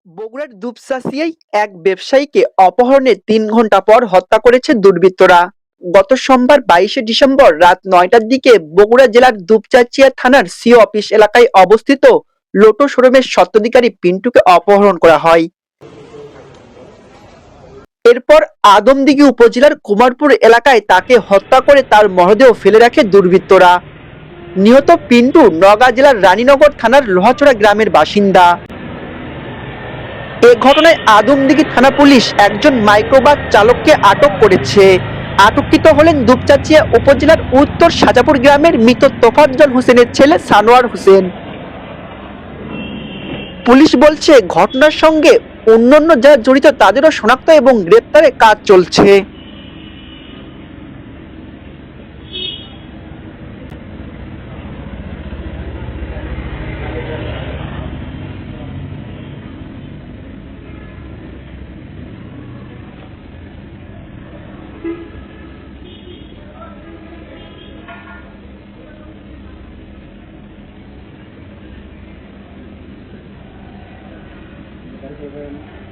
বগুড়ার দুপচাঁচিয়ায় এক ব্যবসায়ীকে অপহরণের ৩ ঘণ্টা পর হত্যা করেছে দুর্বৃত্তরা। গত সোমবার ২২শে ডিসেম্বর রাত ৯টার দিকে বগুড়া জেলার দুপচাঁচিয়া থানার সিও অফিস এলাকায় অবস্থিত লোটো শোরুমের স্বত্বাধিকারী পিন্টুকে অপহরণ করা হয়। এরপর আদমদীঘি উপজেলার কুমারপুর এলাকায় তাকে হত্যা করে তার মরদেহ ফেলে রাখে দুর্বৃত্তরা। নিহত পিন্টু নওগাঁ জেলার রানীনগর থানার লোহাচড়া গ্রামের বাসিন্দা। এ ঘটনায় আদমদীঘি থানা পুলিশ একজন মাইক্রোবাস চালককে আটক করেছে। আটককৃত হলেন দুপচাঁচিয়া উপজেলার উত্তর সাজাপুর গ্রামের মৃত তোফাজ্জল হোসেনের ছেলে সানোয়ার হোসেন। পুলিশ বলছে, ঘটনার সঙ্গে অন্যান্য যারা জড়িত তাদেরও শনাক্ত এবং গ্রেপ্তারের কাজ চলছে। Gracias.